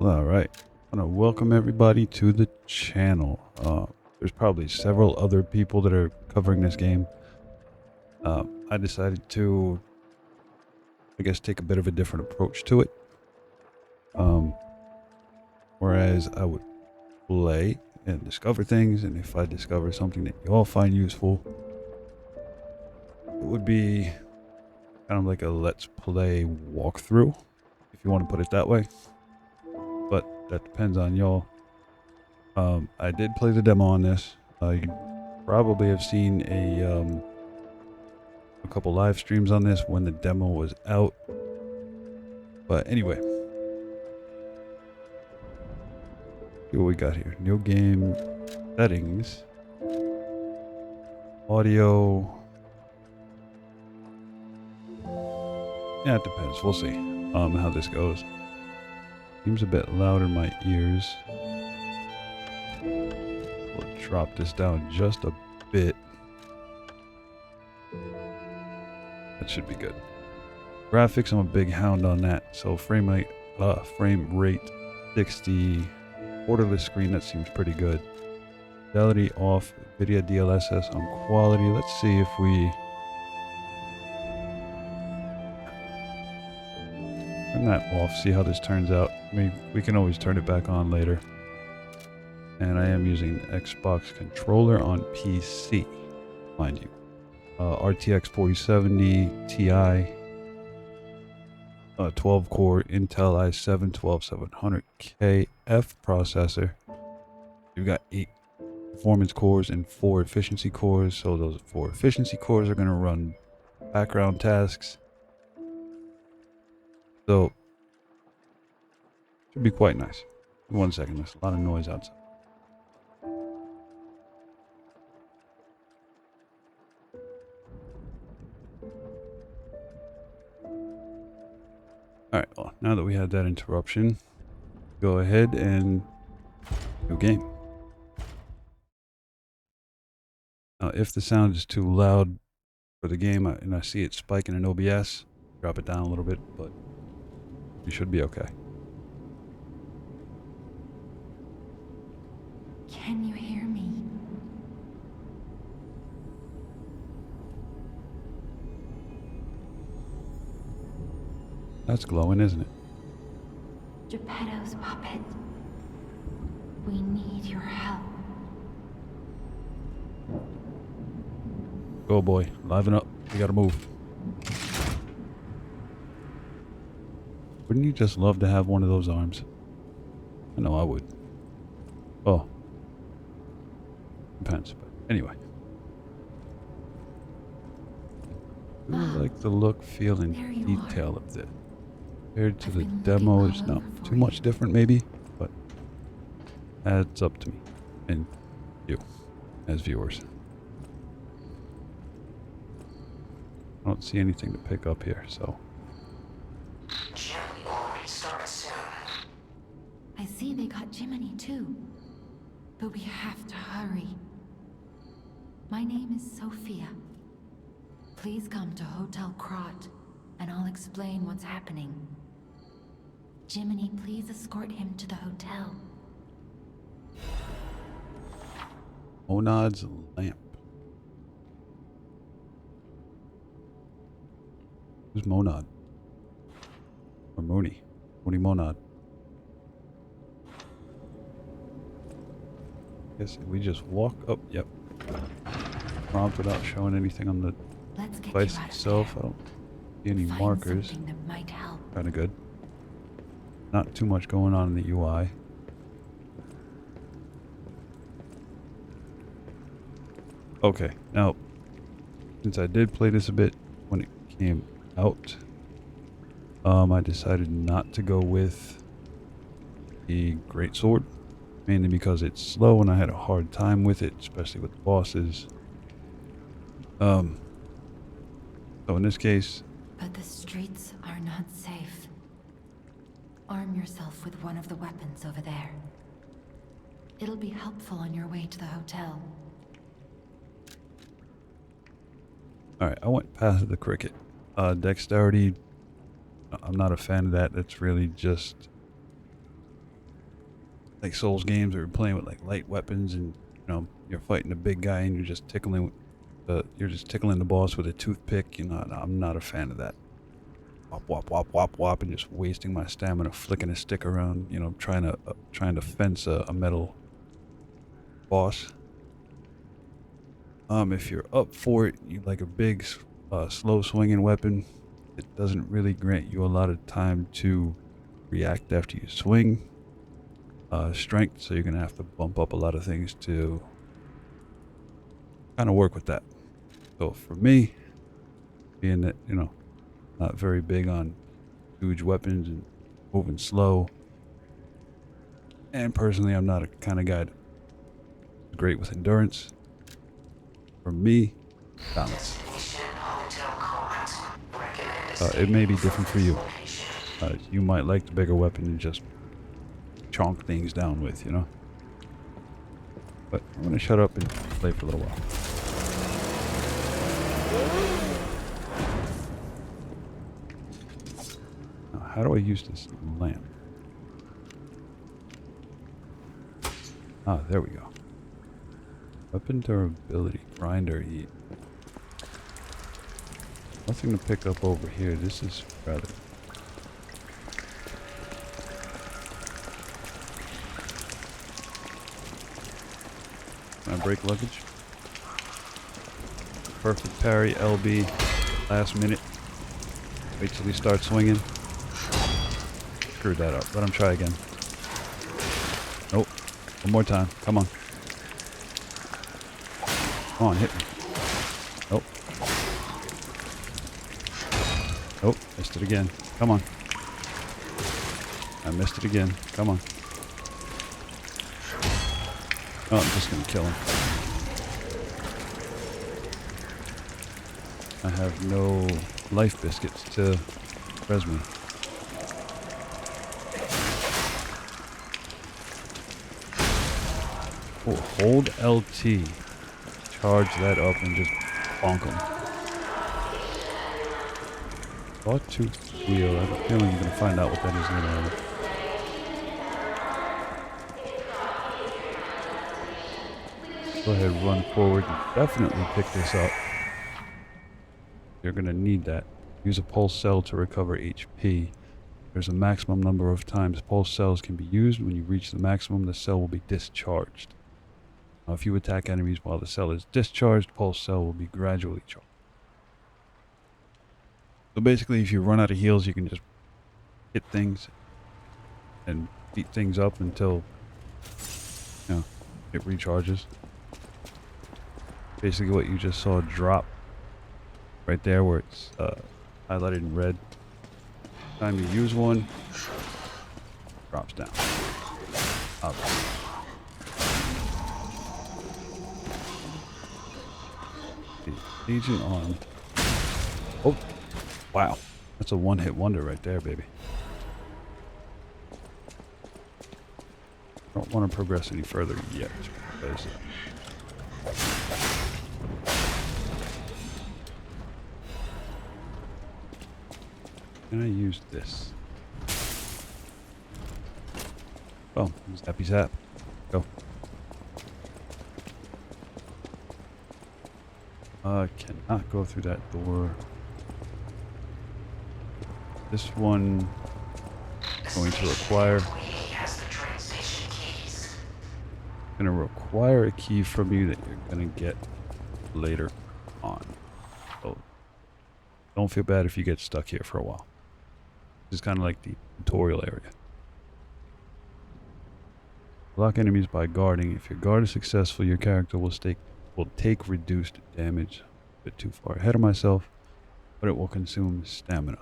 All right. I want to welcome everybody to the channel. There's probably several other people that are covering this game. I decided to, I guess, take a bit of a different approach to it. Whereas I would play and discover things, and if I discover something that you all find useful, it would be kind of like a let's play walkthrough, if you want to put it that way. But that depends on y'all. I did play the demo on this. You probably have seen a couple live streams on this when the demo was out. But anyway, see what we got here. New game settings, audio. Yeah, it depends. We'll see how this goes. Seems a bit loud in my ears. We'll drop this down just a bit. That should be good. Graphics, I'm a big hound on that. So frame rate 60, borderless screen, that seems pretty good. Fidelity off, video DLSS on quality. Let's see if we turn that off, see how this turns out. I mean, we can always turn it back on later. And I am using Xbox controller on PC, mind you. RTX 4070 Ti, 12 core Intel i7 12700KF processor. You've got 8 performance cores and 4 efficiency cores. So those 4 efficiency cores are going to run background tasks. So should be quite nice. 1 second, there's a lot of noise outside. Alright, well, now that we had that interruption, go ahead and new game. Now, if the sound is too loud for the game and I see it spiking in OBS, drop it down a little bit, but you should be okay. Can you hear me? That's glowing, isn't it? Geppetto's puppet. We need your help. Go, boy. Liven up. We gotta move. Wouldn't you just love to have one of those arms? I know I would. Oh. Depends, but anyway. I really like the look, feel, and detail of this. Compared to the demo, it's not too much different maybe, but adds up to me and you as viewers. I don't see anything to pick up here, so. I see they got Jiminy too, but we have to hurry. My name is Sophia. Please come to Hotel Krat, and I'll explain what's happening. Jiminy, please escort him to the hotel. Monad's lamp. Who's Monad? Or Mooney? Mooney Monad. Guess we just walk up. Yep. Prompt without showing anything on the device itself. I don't see any markers. That might help. Kind of good. Not too much going on in the UI. Okay, now, since I did play this a bit when it came out, I decided not to go with the greatsword, mainly because it's slow and I had a hard time with it, especially with the bosses. So in this case... But the streets are not safe. Arm yourself with one of the weapons over there. It'll be helpful on your way to the hotel. Alright, I went past the cricket. Dexterity, I'm not a fan of that. It's really just like Souls games where you're playing with like light weapons and you're fighting a big guy and you're just tickling the boss with a toothpick. I'm not a fan of that. Wop wop wop wop wop, and just wasting my stamina flicking a stick around. Trying to fence a metal boss. If you're up for it, you like a big, slow swinging weapon. It doesn't really grant you a lot of time to react after you swing. Strength, so you're gonna have to bump up a lot of things to kind of work with that. So for me, being that not very big on huge weapons and moving slow, and personally, I'm not a kind of guy that's great with endurance. For me, balance. It may be different for you. You might like the bigger weapon and just chonk things down with, But I'm gonna shut up and play for a little while. Now, how do I use this lamp? Ah, there we go. Weapon durability, grinder heat. Nothing to pick up over here. This is rather... Can I break luggage? Perfect parry, LB, last minute. Wait till he starts swinging. Screwed that up. Let him try again. Nope. One more time. Come on. Come on, hit me. Nope. Nope. Missed it again. Come on. I missed it again. Come on. Oh, I'm just gonna kill him. I have no life biscuits to res me. Oh, hold LT. Charge that up and just bonk him. Sawtooth wheel. I have a feeling you're gonna find out what that is later on. Go ahead, run forward and definitely pick this up. You're going to need that. Use a pulse cell to recover HP. There's a maximum number of times pulse cells can be used. When you reach the maximum, the cell will be discharged. Now, if you attack enemies while the cell is discharged, pulse cell will be gradually charged. So basically, if you run out of heals, you can just hit things and beat things up until it recharges. Basically what you just saw drop right there where it's highlighted in red. Time you use one, drops down. Up. Agent on. Oh, wow. That's a one-hit wonder right there, baby. I don't want to progress any further yet because can I use this? Oh, zappy zap. Go. Cannot go through that door. This one is going to require... going to require a key from you that you're going to get later on. So don't feel bad if you get stuck here for a while. This is kind of like the tutorial area. Block enemies by guarding. If your guard is successful, your character will take reduced damage. A bit too far ahead of myself, but it will consume stamina.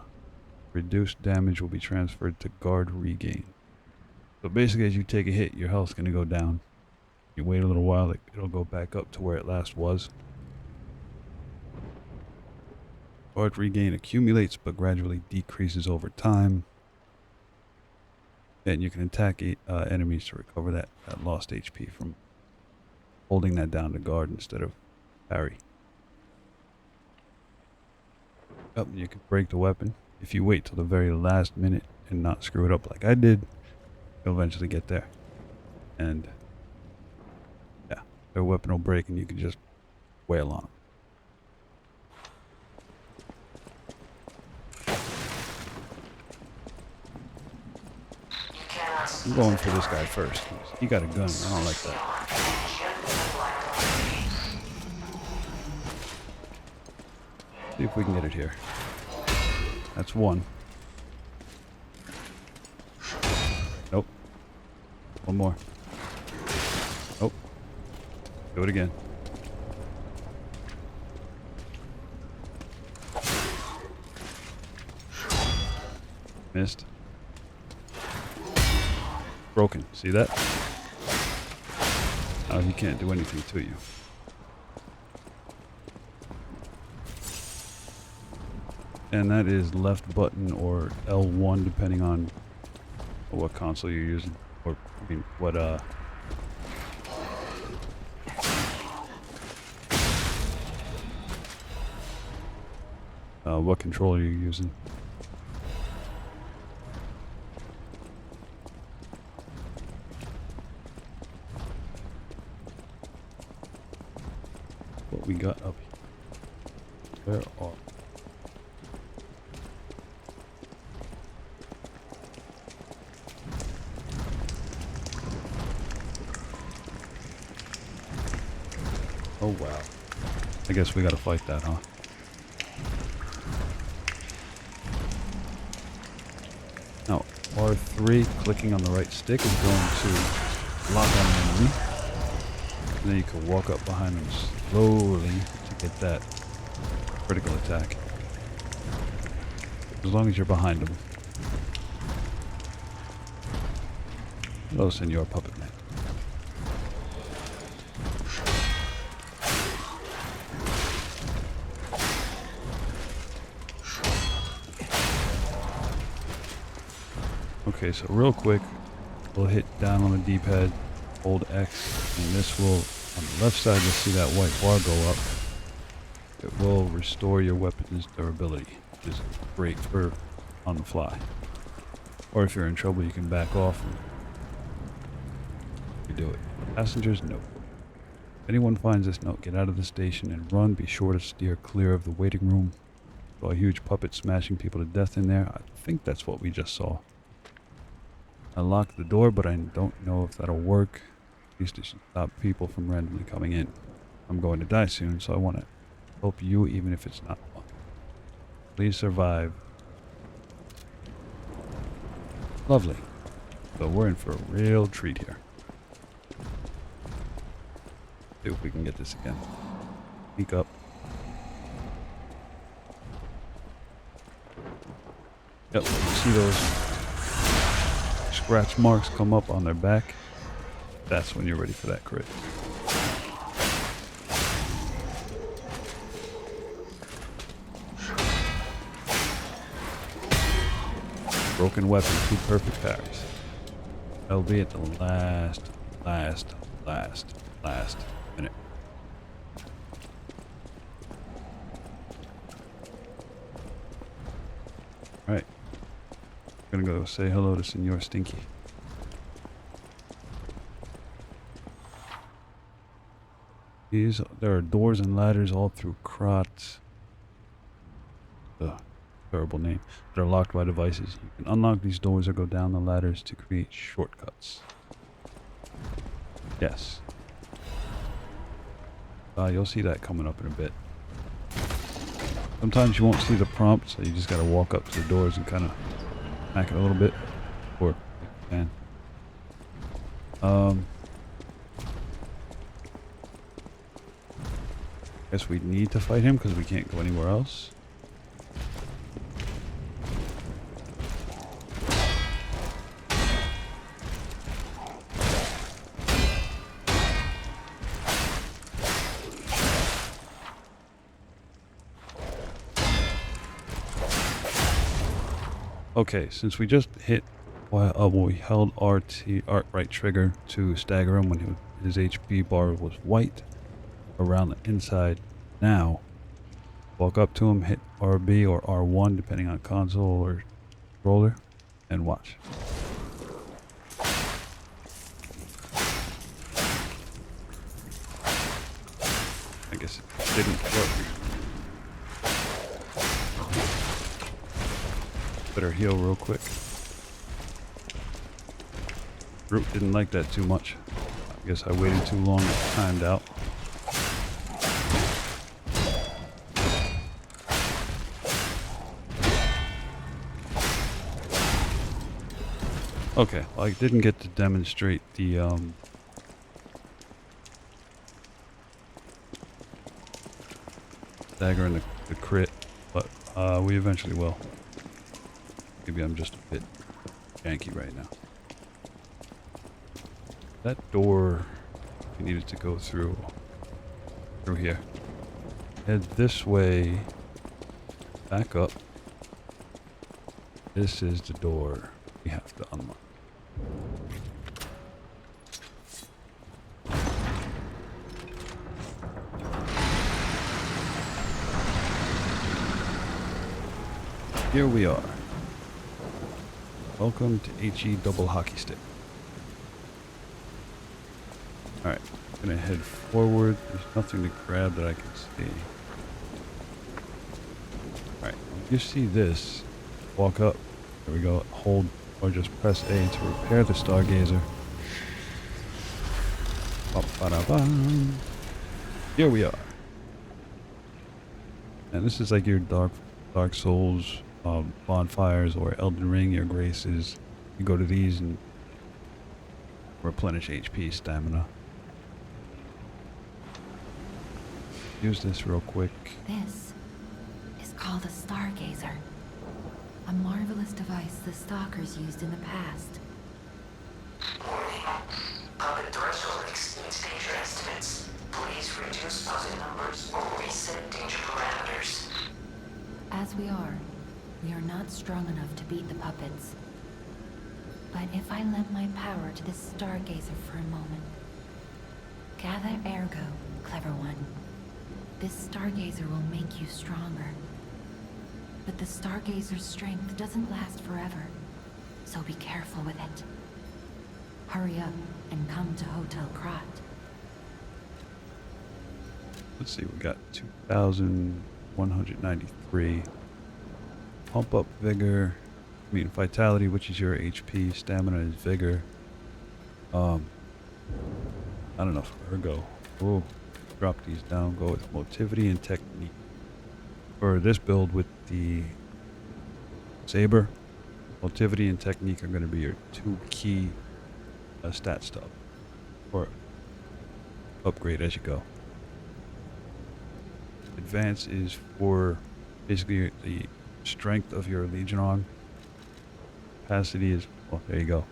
Reduced damage will be transferred to guard regain. So basically, as you take a hit, your health's going to go down. You wait a little while, it'll go back up to where it last was. Guard regain accumulates but gradually decreases over time. And you can attack enemies to recover that lost HP from holding that down to guard instead of parry. Up, you can break the weapon. If you wait till the very last minute and not screw it up like I did, you'll eventually get there. and yeah, their weapon will break and you can just wail on them. I'm going for this guy first. He got a gun. I don't like that. See if we can get it here. That's one. Nope. One more. Nope. Do it again. Missed. Broken. See that? Now he can't do anything to you. And that is left button or L1 depending on what console you're using. Or, I mean, what controller you're using. What we got up here? Where are... Oh wow. I guess we gotta fight that, huh? Now, R3, clicking on the right stick, is going to lock on an enemy. And then you can walk up behind them slowly to get that critical attack. As long as you're behind them. Hello, Senor Puppet Man. Okay, so real quick, we'll hit down on the D-pad, hold X, and this will, on the left side, you'll see that white bar go up. It will restore your weapon's durability, which is great for on the fly. Or if you're in trouble, you can back off and you do it. Passengers, note. If anyone finds this note, get out of the station and run. Be sure to steer clear of the waiting room. Saw a huge puppet smashing people to death in there. I think that's what we just saw. I locked the door, but I don't know if that'll work. At least it should stop people from randomly coming in. I'm going to die soon, so I want to help you even if it's not fun. Please survive. Lovely. So we're in for a real treat here. See if we can get this again. Sneak up. Yep, you see those scratch marks come up on their back? That's when you're ready for that crit. Broken weapon, 2 perfect parries. That'll be at the last minute. Alright. Gonna go say hello to Senor Stinky. There are doors and ladders all through Krat. Ugh, terrible name. That are locked by devices. You can unlock these doors or go down the ladders to create shortcuts. Yes. You'll see that coming up in a bit. Sometimes you won't see the prompt, so you just gotta walk up to the doors and kind of smack it a little bit. Or you can. Guess we need to fight him because we can't go anywhere else. Okay, since we just hit while we held right trigger to stagger him when his HP bar was white around the inside. Now, walk up to him, hit RB or R1 depending on console or controller, and watch. didn't work. Better heal real quick. Root didn't like that too much. I guess I waited too long and timed out. Okay, well, I didn't get to demonstrate the dagger and the crit, but we eventually will. Maybe I'm just a bit janky right now. That door, we needed to go through here. Head this way, back up. This is the door we have to unlock. Here we are. Welcome to HE double hockey stick. Alright, I'm gonna head forward. There's nothing to grab that I can see. Alright, if you see this, walk up. There we go. Hold or just press A to repair the stargazer. Ba-ba-da-bam. Here we are. And this is like your Dark Souls bonfires or Elden Ring, your graces. You go to these and replenish HP, stamina. Use this real quick. This is called a stargazer. A marvelous device the stalkers used in the past. Warning. Puppet threshold exceeds danger estimates. Please reduce puppet numbers or reset danger parameters. As we are not strong enough to beat the puppets. But if I lend my power to this stargazer for a moment. Gather ergo, clever one. This stargazer will make you stronger. But the stargazer's strength doesn't last forever, so be careful with it. Hurry up and come to Hotel Krat. Let's see, we got 2,193. Pump up vigor. Vitality, which is your HP. Stamina is vigor. I don't know, ergo. We'll drop these down. Go with motivity and technique. For this build with the saber, motivity and technique are going to be your two key stat stuff. Or upgrade as you go. Advance is for basically the strength of your Legion arm. Capacity is, well, there you go.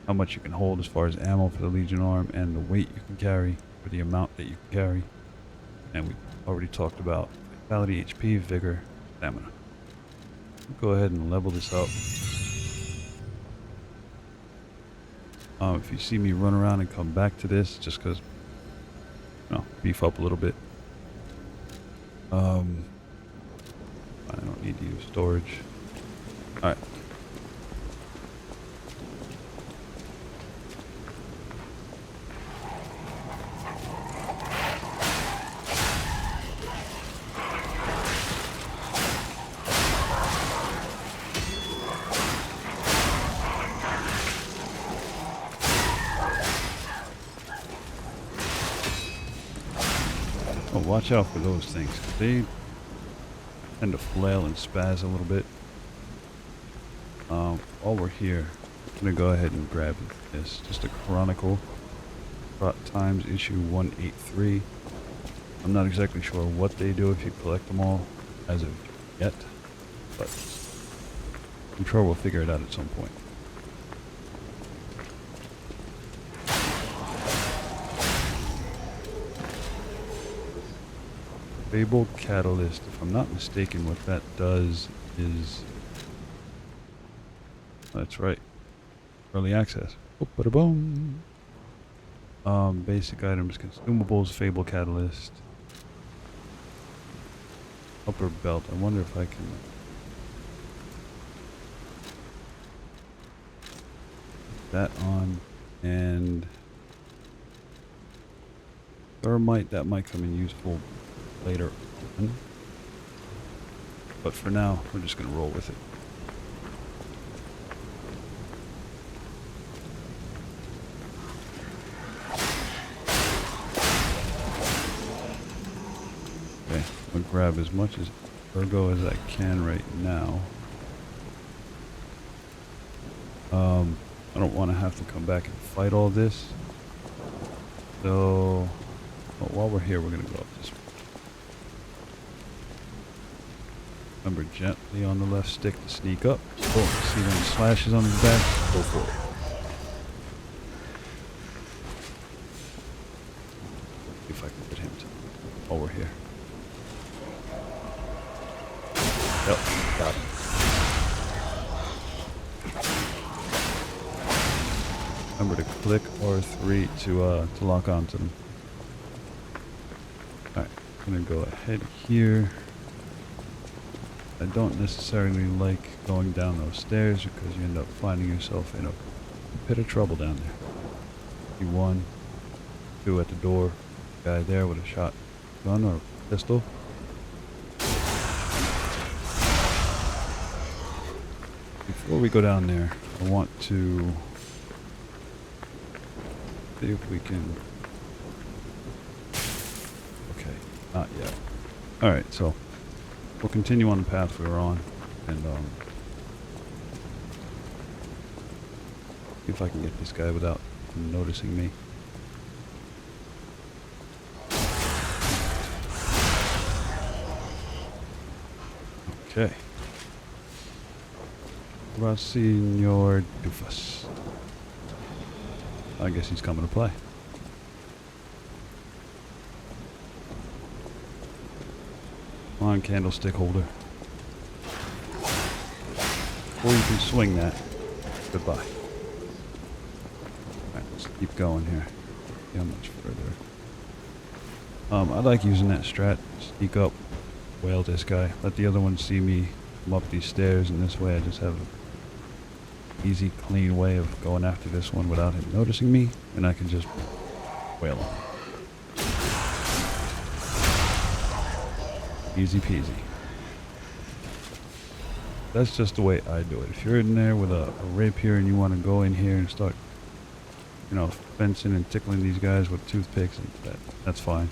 How much you can hold as far as ammo for the Legion arm and the weight you can carry or the amount that you can carry. And we already talked about vitality, HP, vigor, stamina. Go ahead and level this up. If you see me run around and come back to this, just because, beef up a little bit. I don't need to use storage. Alright. Oh, watch out for those things. They tend to flail and spaz a little bit. While we're here, I'm going to go ahead and grab this. Just a Chronicle. Krat Times issue 183. I'm not exactly sure what they do if you collect them all as of yet, but I'm sure we'll figure it out at some point. Fabled Catalyst. If I'm not mistaken, what that does is... That's right. Early access. Oh, bada-boom. Basic items, consumables, Fable Catalyst. Upper belt. I wonder if I can... put that on and... thermite. That might come in useful later on. But for now, we're just going to roll with it. Okay, I'm going to grab as much as ergo as I can right now. I don't want to have to come back and fight all this. So, well, while we're here, we're going to go up this way. Remember, gently on the left stick to sneak up. Oh, see them slashes on his back? Go for it. See if I can get him to while we're here. Yep, got him. Remember to click R3 to lock onto them. Alright, I'm gonna go ahead here. I don't necessarily like going down those stairs because you end up finding yourself in a pit of trouble down there. See one, two at the door, guy there with a shotgun or pistol. Before we go down there, I want to see if we can... Okay, not yet. Alright, so we'll continue on the path we were on, and see if I can get this guy without him noticing me. Okay. What about Senor Doofus? I guess he's coming to play. Come on, candlestick holder. Before you can swing that, goodbye. Alright, let's keep going here. See how much further. I like using that strat. Sneak up, whale this guy. Let the other one see me come up these stairs, and this way I just have an easy, clean way of going after this one without him noticing me, and I can just whale him. Easy peasy. That's just the way I do it. If you're in there with a rapier and you want to go in here and start, you know, fencing and tickling these guys with toothpicks, and that's fine.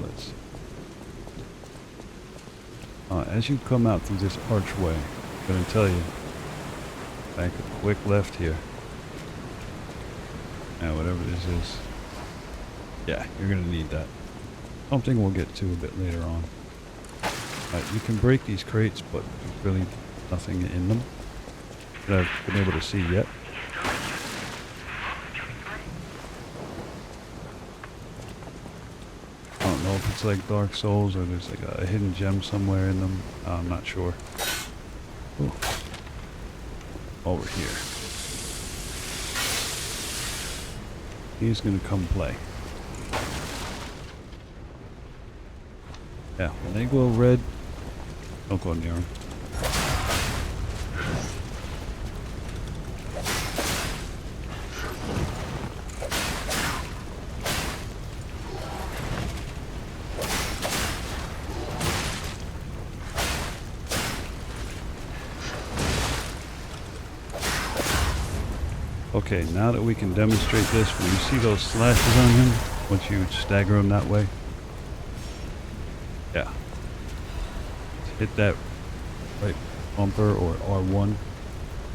Let's see. As you come out through this archway, I'm going to tell you, take a quick left here. Now, whatever this is, yeah, you're going to need that. Something we'll get to a bit later on. You can break these crates, but there's really nothing in them that I've been able to see yet. I don't know if it's like Dark Souls or there's like a hidden gem somewhere in them. I'm not sure. Ooh. Over here. He's gonna come play. Yeah, when they go red, don't go near them. Okay, now that we can demonstrate this, when you see those slashes on him, once you stagger him that way, yeah, hit that right bumper or R1,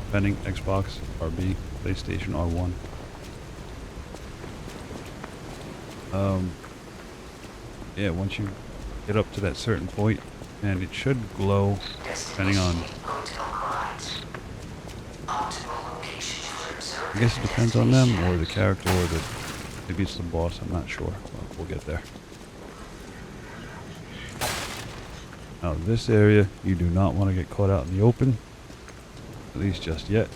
depending, Xbox, RB, PlayStation, R1. Yeah, once you get up to that certain point, and it should glow, depending on... Hotel Krat. Optimal location for observing. I guess it depends on them, or the character, or maybe it's the boss, I'm not sure. Well, we'll get there. Now this area, you do not want to get caught out in the open, at least just yet.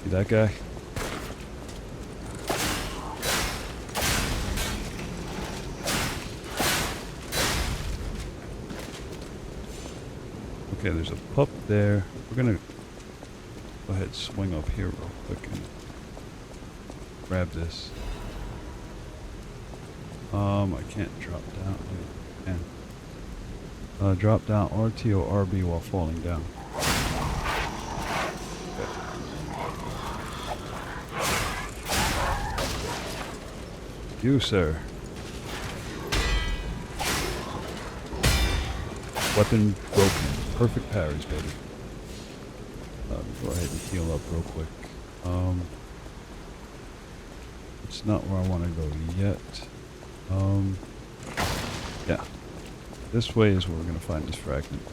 See that guy? Okay, there's a pup there. We're gonna go ahead and swing up here real quick and grab this. I can't drop down. Wait, I can. Drop down RT or RB while falling down. Okay. You, sir. Weapon broken. Perfect parries, baby. Go ahead and heal up real quick. It's not where I want to go yet. Yeah. This way is where we're going to find this fragment.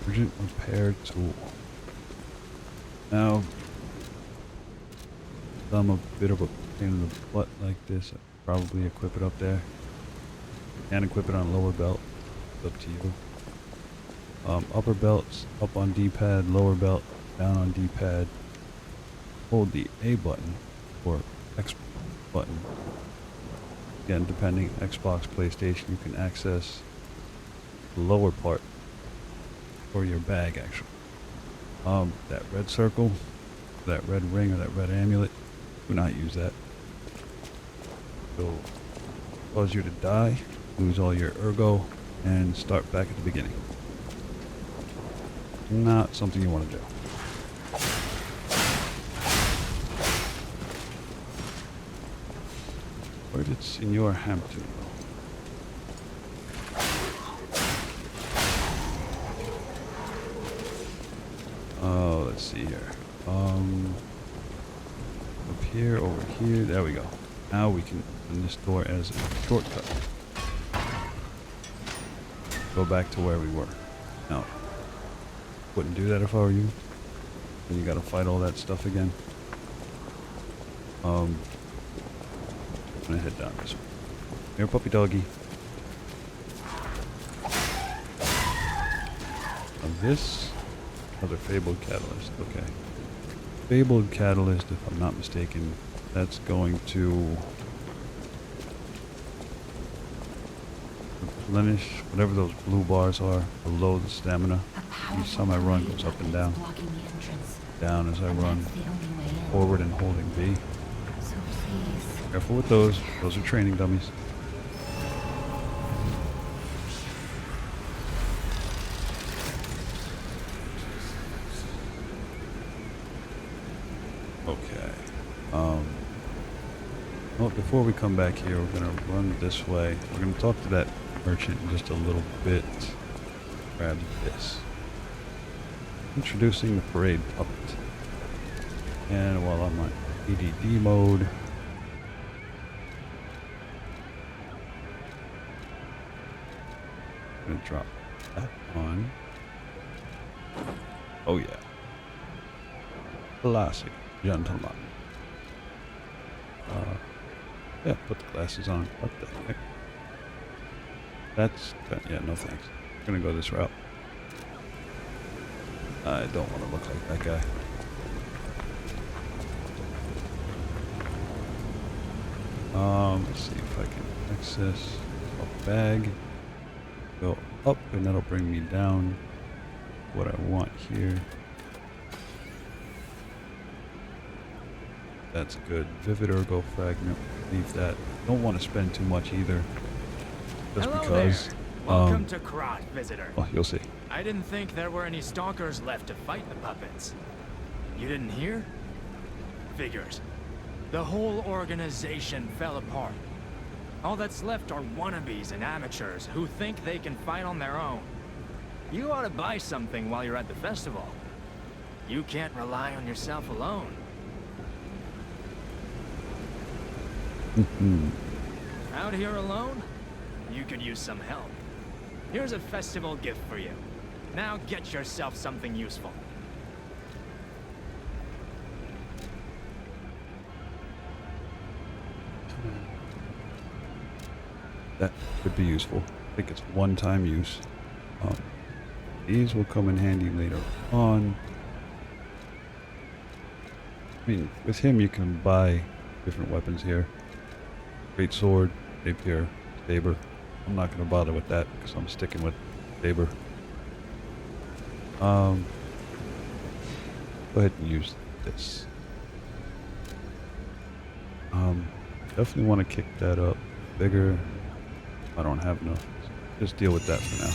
Urgent repair tool. Now, I'm a bit of a pain in the butt like this. I'd probably equip it up there. And equip it on lower belt. It's up to you. Upper belts up on D-pad, lower belt down on D-pad. Hold the A button or X button. Again, depending Xbox, PlayStation, you can access the lower part or your bag actually. That red circle, that red ring or that red amulet, do not use that. It'll cause you to die, lose all your ergo, and start back at the beginning. Not something you want to do. Where did Senor Hampton go? Oh, let's see here. Up here, over here. There we go. Now we can open this door as a shortcut. Go back to where we were. No. Wouldn't do that if I were you. Then you gotta fight all that stuff again. I'm gonna head down this way. Here, puppy doggy. Now this, another fabled catalyst. Okay. Fabled catalyst, if I'm not mistaken, that's going to replenish whatever those blue bars are below the stamina. Each time I run goes up and down. Down as I run. Forward and holding B. Careful with those. Those are training dummies. Okay. Well, before we come back here, we're gonna run this way. We're gonna talk to that merchant in just a little bit. Grab this. Introducing the parade puppet. And while I'm on ADD mode, I'm gonna drop that on. Oh yeah. Classic gentleman. Yeah, put the glasses on. What the heck? Yeah, no thanks. I'm gonna go this route. I don't want to look like that guy. Let's see if I can access a bag. Go up and that'll bring me down. What I want here. That's good. Vivid Ergo Fragment. Leave that. Don't want to spend too much either. Just Hello because. There. Welcome to Krat, visitor. Well, you'll see. I didn't think there were any stalkers left to fight the puppets. You didn't hear? Figures. The whole organization fell apart. All that's left are wannabes and amateurs who think they can fight on their own. You ought to buy something while you're at the festival. You can't rely on yourself alone. Out here alone? You could use some help. Here's a festival gift for you. Now get yourself something useful. That could be useful. I think it's one-time use. These will come in handy later on. I mean, with him you can buy different weapons here. Great sword, rapier, saber. I'm not going to bother with that because I'm sticking with Saber. Go ahead and use this. Definitely want to kick that up bigger. I don't have enough. Just deal with that for now.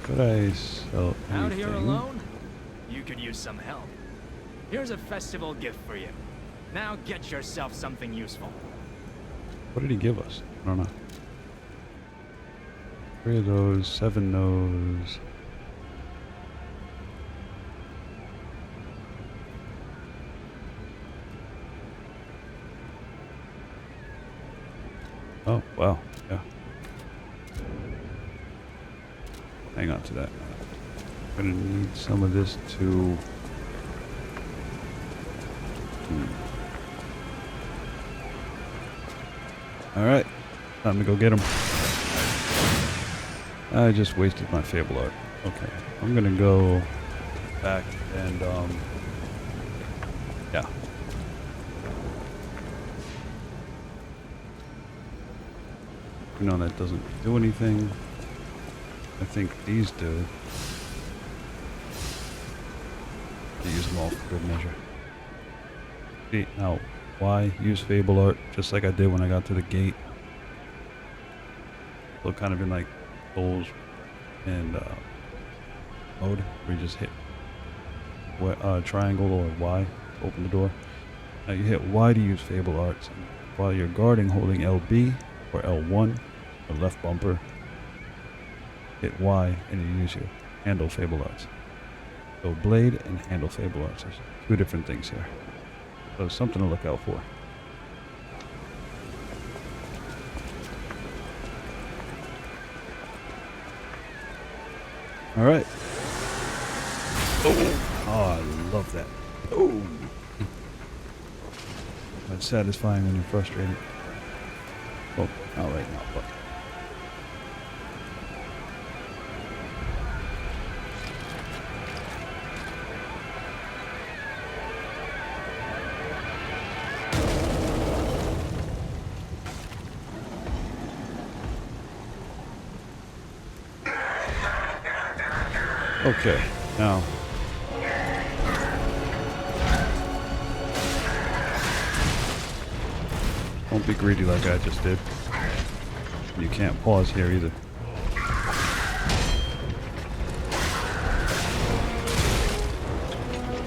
Could I sell anything? Out here alone? You could use some help. Here's a festival gift for you. Now get yourself something useful. What did he give us? I don't know. 3 of those, 7 those. Oh, wow. Yeah. Hang on to that. I'm gonna need some of this to... Alright. Time to go get him. I just wasted my Fable Art. Okay. I'm gonna go back and, yeah. You know, that doesn't do anything. I think these do. I use them all for good measure. See, now, why use Fable Art just like I did when I got to the gate? So kind of in like Souls and mode, where you just hit triangle or Y to open the door. Now you hit Y to use Fable Arts, and while you're guarding, holding LB or L1 or left bumper, hit Y and you use your handle Fable Arts. So blade and handle Fable Arts. There's 2 different things here. So something to look out for. Alright. Oh, I love that. Oh. That's satisfying when you're frustrated. Well, not right now, but. Okay, now. Don't be greedy like I just did. You can't pause here either.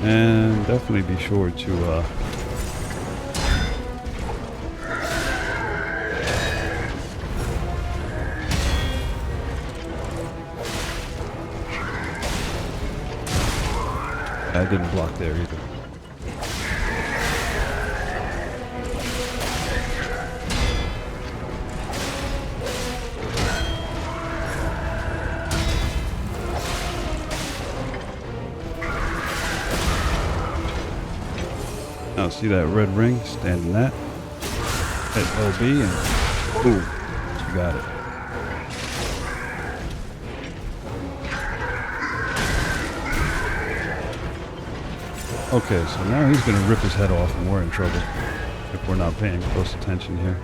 And definitely be sure to I didn't block there either. Now see that red ring? Stand in that. Hit LB and boom. You got it. Okay, so now he's going to rip his head off and we're in trouble if we're not paying close attention here.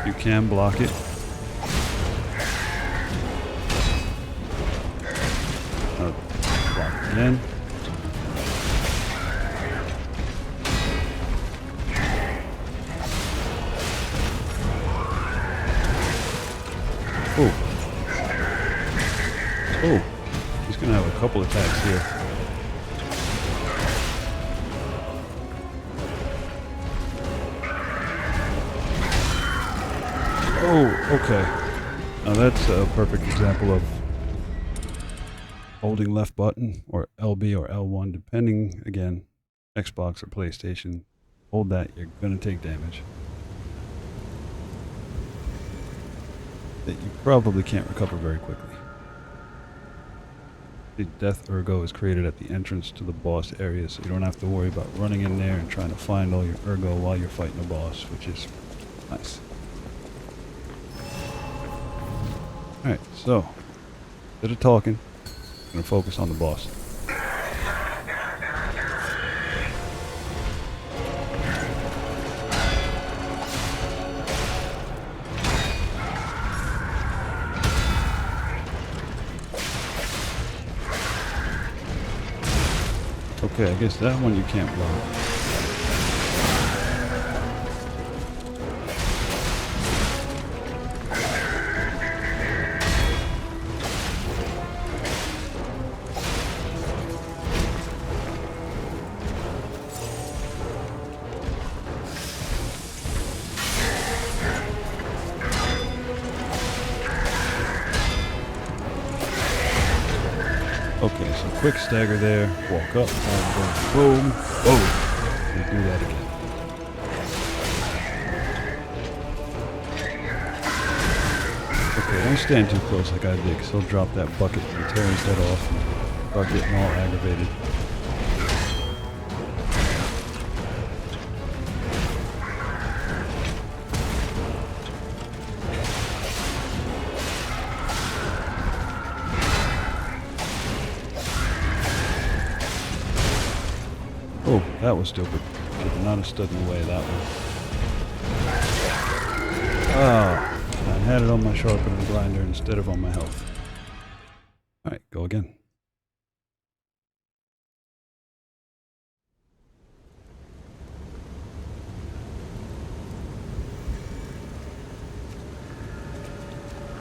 You can block it. Block again. Oh. Oh. He's going to have a couple attacks here. Oh, okay. Now that's a perfect example of holding left button or LB or L1, depending, again, Xbox or PlayStation. Hold that, you're going to take damage that you probably can't recover very quickly. The death ergo is created at the entrance to the boss area, so you don't have to worry about running in there and trying to find all your ergo while you're fighting a boss, which is nice. Alright, so, bit of talking. I'm going to focus on the boss. Okay, I guess that one you can't block. Okay, so quick stagger there, walk up, boom, boom, and do that again. Okay, don't stand too close like I did, because he'll drop that bucket and tear his head off and start getting all aggravated. Oh, that was stupid. Should not have stood in the way of that one. Ah, I had it on my sharpener and grinder instead of on my health. Alright, go again.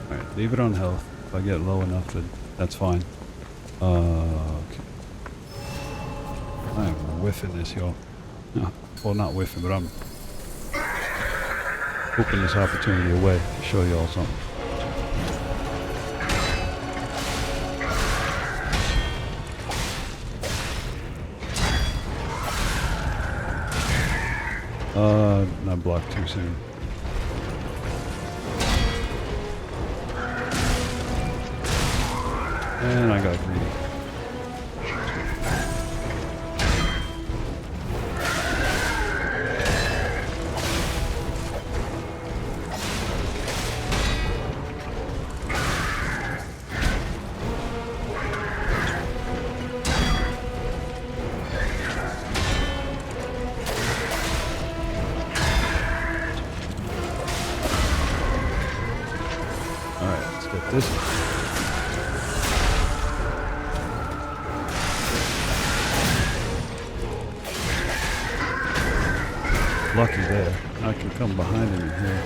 Alright, leave it on health. If I get low enough, that's fine. Okay. I am whiffing this, y'all. No, well, not whiffing, but I'm hoping this opportunity away to show y'all something. Not blocked too soon. And I got greedy. Alright, let's get this. Lucky there. I can come behind him in here.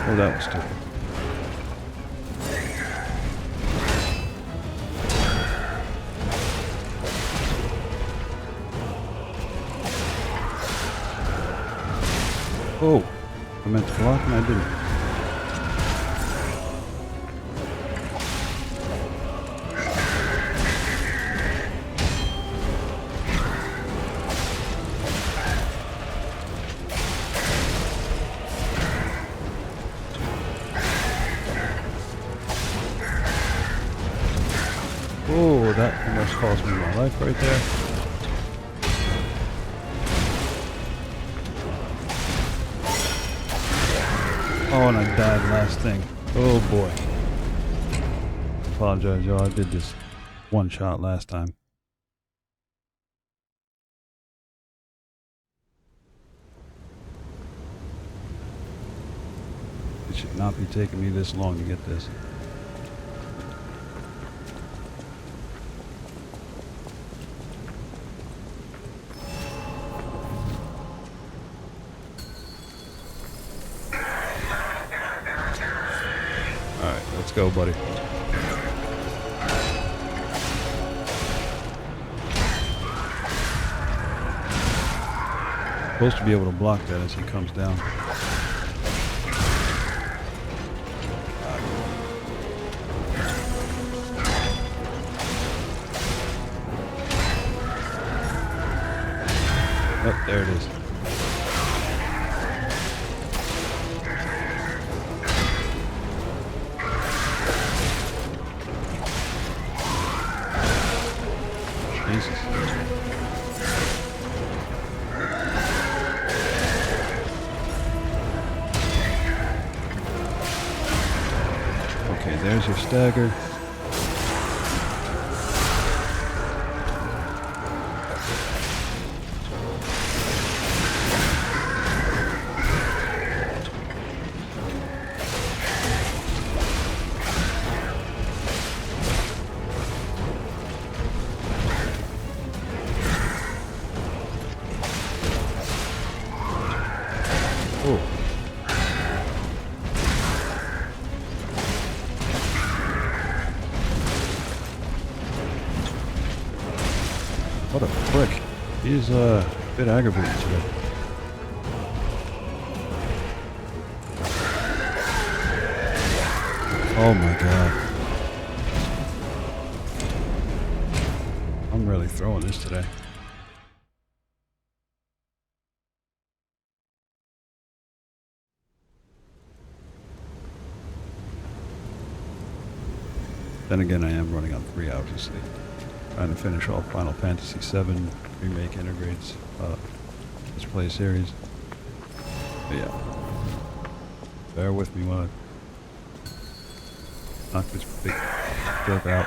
Oh, that was stupid. Oh, I meant to block and I didn't. Oh, that almost cost me my life right there. Oh, and I died last thing. Oh boy. Apologize, y'all. I did this one shot last time. It should not be taking me this long to get this. Alright, let's go, buddy. Supposed to be able to block that as he comes down. Oh, there it is. Jesus. Okay, there's your stagger. What a prick. He's a bit aggravating today. Oh my god. I'm really throwing this today. Then again, I am running on 3 hours of sleep. Trying to finish off Final Fantasy VII Remake Integrates Let's Play series. But yeah. Bear with me while I knock this big jerk out.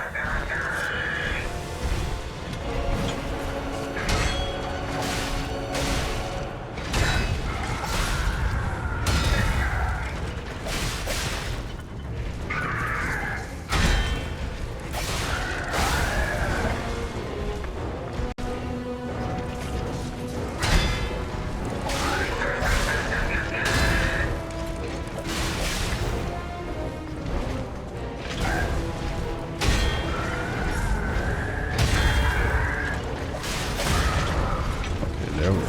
There we are.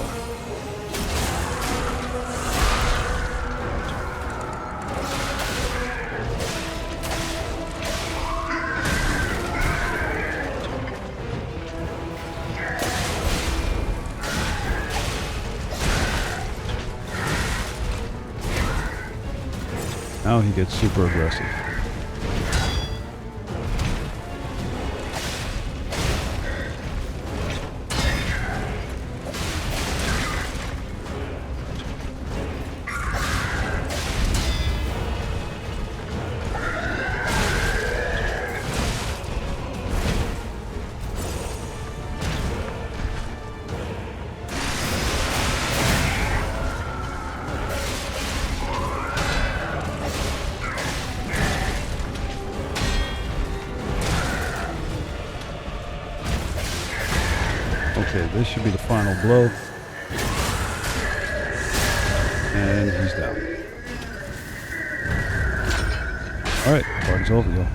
Now he gets super aggressive. Okay, this should be the final blow. And he's down. Alright, party's over, y'all.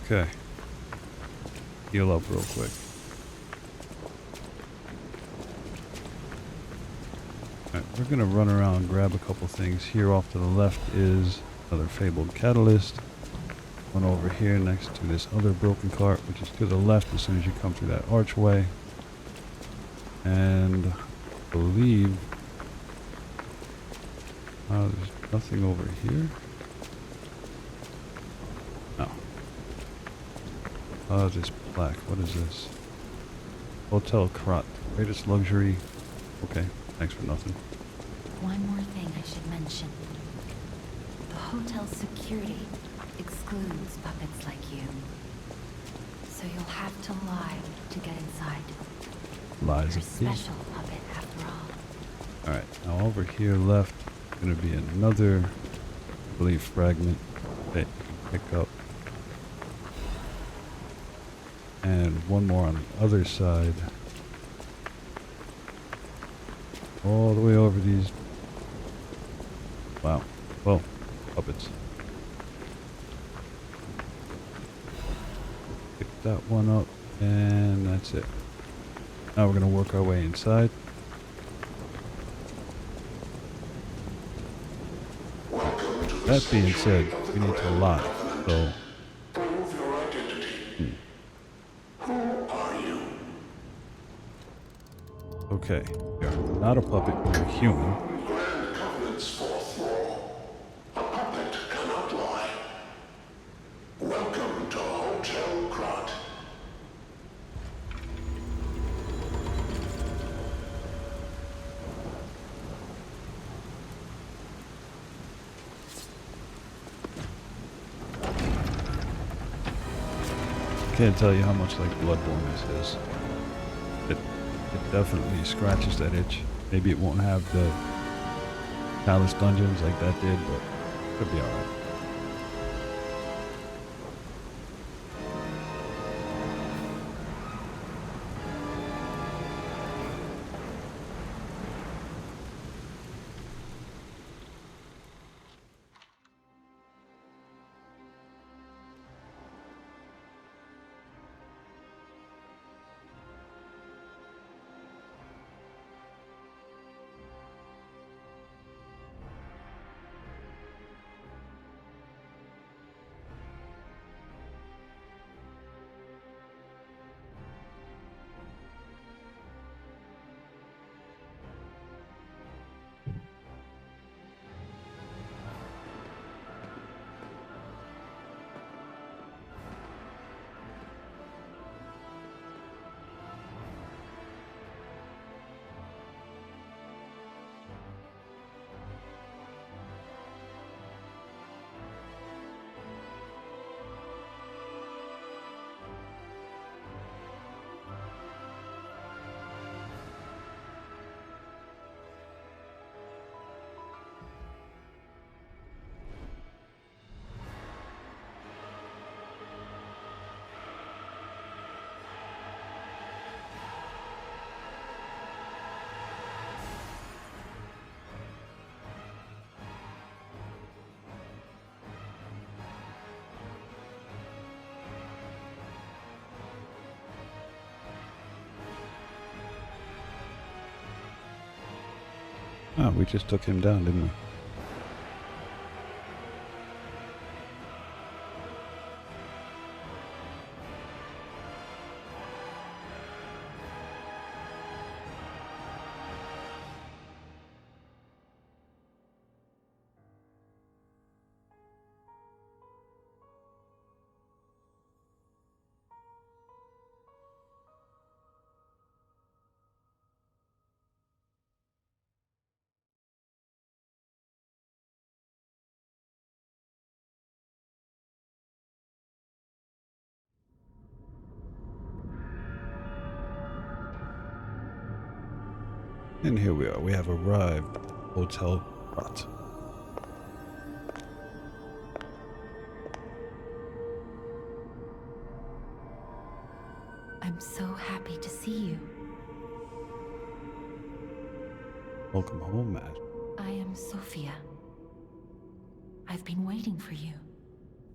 Okay. Heal up real quick. Alright, we're gonna run around and grab a couple things. Here off to the left is another fabled catalyst. One over here next to this other broken cart, which is to the left as soon as you come through that archway. And I believe there's nothing over here. No. This plaque. What is this? Hotel Krat. Greatest luxury. Okay, thanks for nothing. One more thing I should mention. The hotel's security excludes puppets like you. So you'll have to lie to get inside. Lies You're a of peace. special puppet after all. Alright, now over here left is going to be another, I believe, fragment that you can pick up. And one more on the other side. All the way over these. Wow. Well, puppets. Pick that one up, and that's it. Now we're going to work our way inside. That being said, we need to lie. So, Prove your identity. Who are you? okay, you're not a puppet, you're a human. Grand Covenant's fourth law. A puppet cannot lie. Welcome to Hotel Krat. Can't tell you how much like Bloodborne this is. It definitely scratches that itch. Maybe it won't have the palace dungeons like that did, but could be alright. Oh, we just took him down, didn't we? And here we are. We have arrived. Hotel Krat. I'm so happy to see you. Welcome home, Matt. I am Sophia. I've been waiting for you.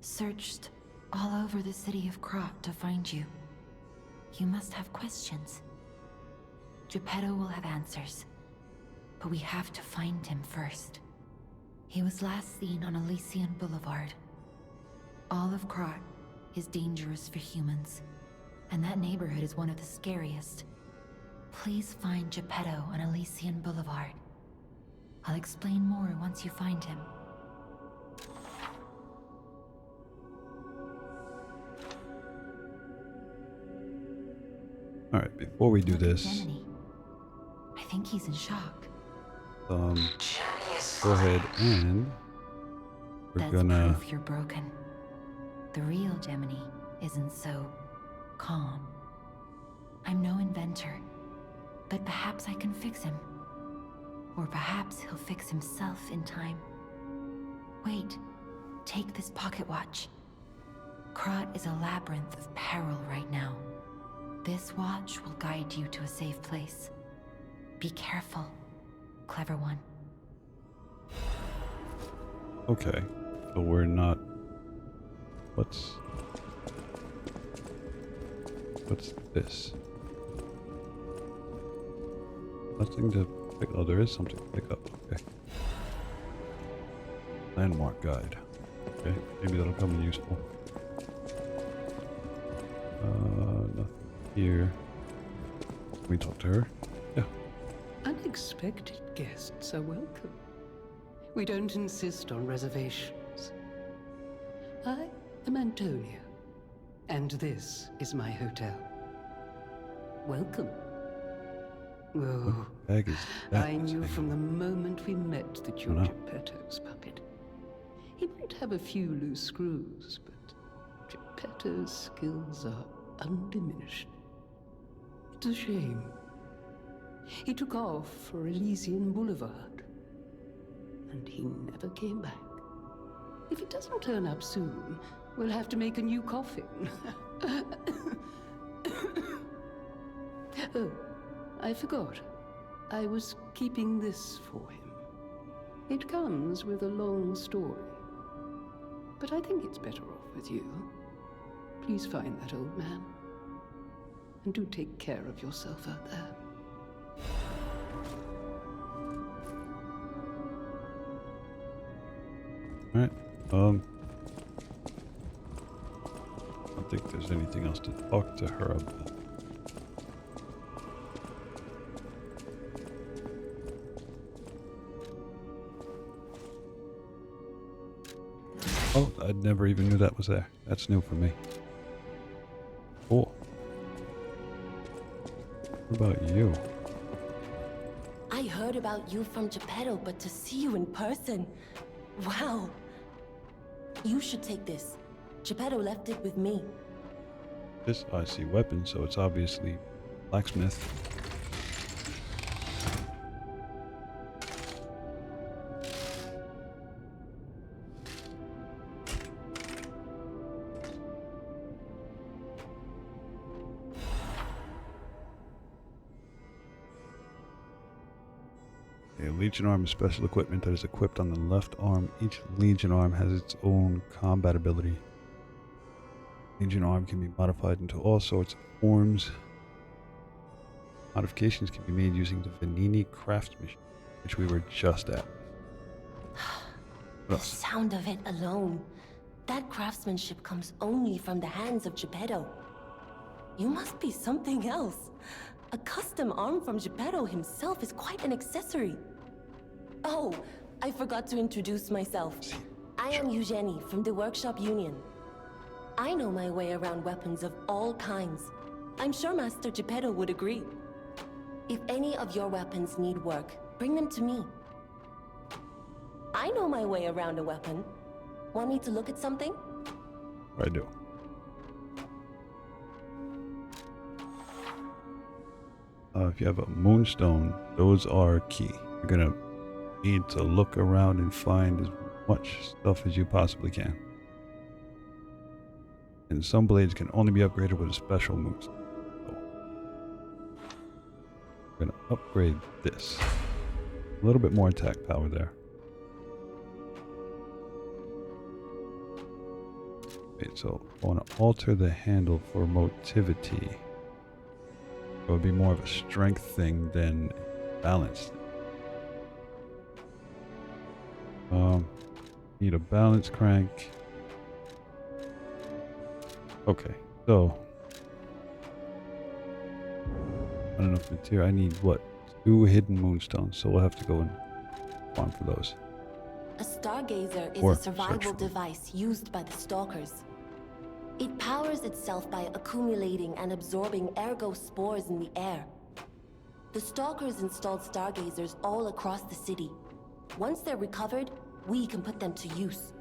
Searched all over the city of Krat to find you. You must have questions. Geppetto will have answers. But we have to find him first. He was last seen on Elysian Boulevard. All of Krat is dangerous for humans. And that neighborhood is one of the scariest. Please find Geppetto on Elysian Boulevard. I'll explain more once you find him. Alright, before we do Look at this, Gemini. I think he's in shock. Jenny is go fine. ahead and we're That's gonna... proof you're broken. The real Gemini isn't so calm. I'm no inventor, but perhaps I can fix him. Or perhaps he'll fix himself in time. Wait, take this pocket watch. Krat is a labyrinth of peril right now. This watch will guide you to a safe place. Be careful, clever one. Okay, so we're not... What's this? Nothing to pick... Oh, there is something to pick up. Okay. Landmark guide. Okay, maybe that'll come in useful. Nothing here. Can we talk to her? Yeah. Unexpected guests are welcome. We don't insist on reservations. I am Antonia, and this is my hotel. Welcome. Oh, Bag is that I knew thing? from the moment we met that you're no. Geppetto's puppet. He might have a few loose screws, but Geppetto's skills are undiminished. It's a shame. He took off for Elysian Boulevard, and he never came back. If he doesn't turn up soon, we'll have to make a new coffin. Oh, I forgot. I was keeping this for him. It comes with a long story, but I think it's better off with you. Please find that old man, and do take care of yourself out there. Alright, I don't think there's anything else to talk to her about. Oh, I never even knew that was there. That's new for me. Cool. What about you? I heard about you from Geppetto, but to see you in person... Wow. You should take this. Geppetto left it with me. This, I see weapons, so it's obviously blacksmith. A Legion arm is special equipment that is equipped on the left arm. Each Legion arm has its own combat ability. Legion arm can be modified into all sorts of forms. Modifications can be made using the Vanini craft machine. which we were just at. What The else? sound of it alone. That craftsmanship comes only from the hands of Geppetto. You must be something else. A custom arm from Geppetto himself is quite an accessory. Oh, I forgot to introduce myself. I am Eugenie from the Workshop Union. I know my way around weapons of all kinds. I'm sure Master Geppetto would agree. If any of your weapons need work, bring them to me. I know my way around a weapon. Want me to look at something? I do. If you have a moonstone, those are key. You're gonna need to look around and find as much stuff as you possibly can. And some blades can only be upgraded with a special moonstone. So, we're gonna upgrade this. A little bit more attack power there. Wait, so I want to alter the handle for motivity. It would be more of a strength thing than balance. Need a balance crank. Okay, so not enough material. I need what? 2 hidden moonstones, so we'll have to go and farm for those. A stargazer is Or a survival search. device used by the stalkers. It powers itself by accumulating and absorbing ergo spores in the air. The stalkers installed stargazers all across the city. Once they're recovered, we can put them to use.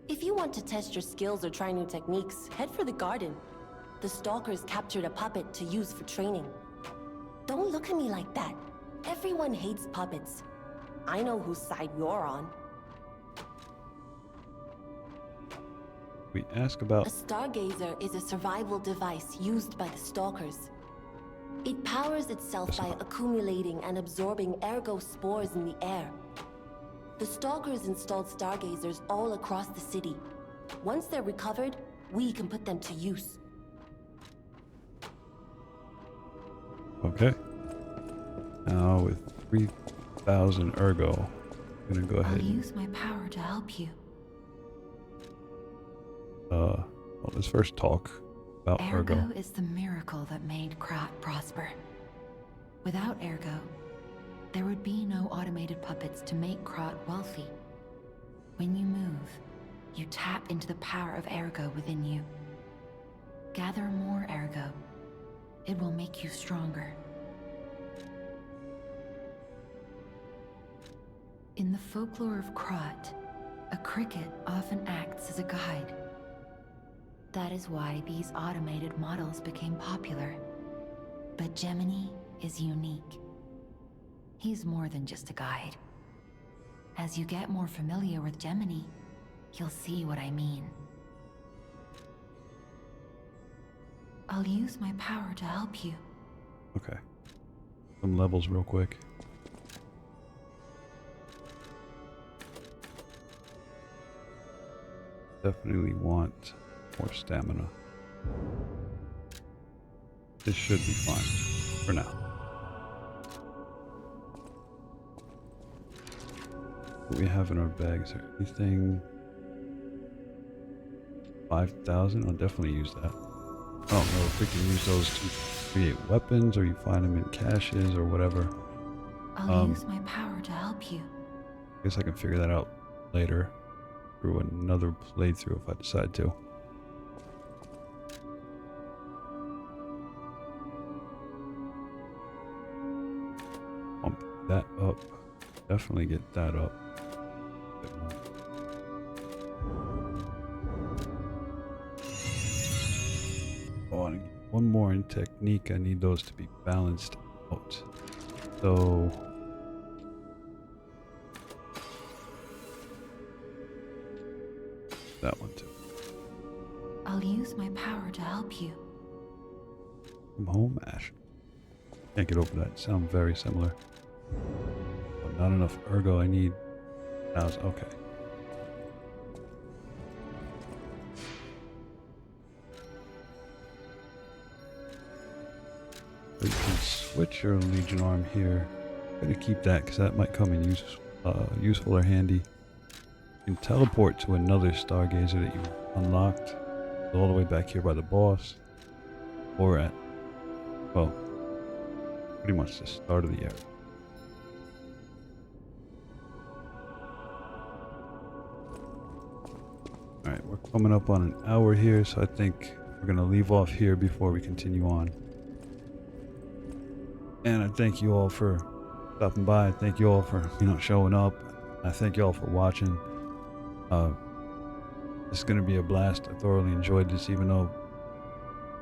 If you want to test your skills or try new techniques, head for the garden. The stalkers captured a puppet to use for training. Don't look at me like that. Everyone hates puppets. I know whose side you're on. We ask about A stargazer is a survival device used by the stalkers. It powers itself by accumulating and absorbing ergo spores in the air. The stalkers installed stargazers all across the city. Once they're recovered, we can put them to use. Okay. Now with 3,000 ergo, I'm gonna go I'll ahead and use my power to help you. well, let's first talk about Ergo ergo. is the miracle that made Krat prosper. Without Ergo, there would be no automated puppets to make Krat wealthy. When you move, you tap into the power of Ergo within you. Gather more Ergo. It will make you stronger. In the folklore of Krat, a cricket often acts as a guide. That is why these automated models became popular. But Gemini is unique. He's more than just a guide. As you get more familiar with Gemini, you'll see what I mean. I'll use my power to help you. Okay. Some levels real quick. Definitely want more stamina. This should be fine for now. What we have in our bag, is there anything? 5,000? I'll definitely use that. I don't know if we can use those to create weapons or you find them in caches or whatever. I'll use my power to help you. I guess I can figure that out later through another playthrough if I decide to. Pump that up. Definitely get that up. A bit more. Oh, and one more in technique. I need those to be balanced out. So that one too. I'll use my power to help you. From home, Ash. Can't get over that. Sound very similar. But not enough ergo. I need 1,000. Okay. We can switch your Legion arm here. I'm gonna keep that because that might come in useful or handy. You can teleport to another stargazer that you unlocked. All the way back here by the boss. Or at, well, pretty much the start of the area. Alright, we're coming up on an hour here, so I think we're going to leave off here before we continue on. And I thank you all for stopping by. I thank you all for, showing up. I thank you all for watching. It's going to be a blast. I thoroughly enjoyed this, even though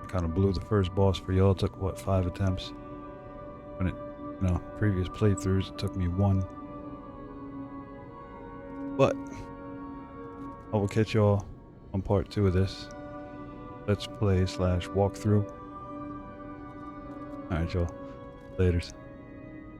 I kind of blew the first boss for y'all. It took, what, 5 attempts? When it, previous playthroughs, it took me 1. But I will catch y'all on part 2 of this Let's Play / walkthrough. Alright, y'all. Laters.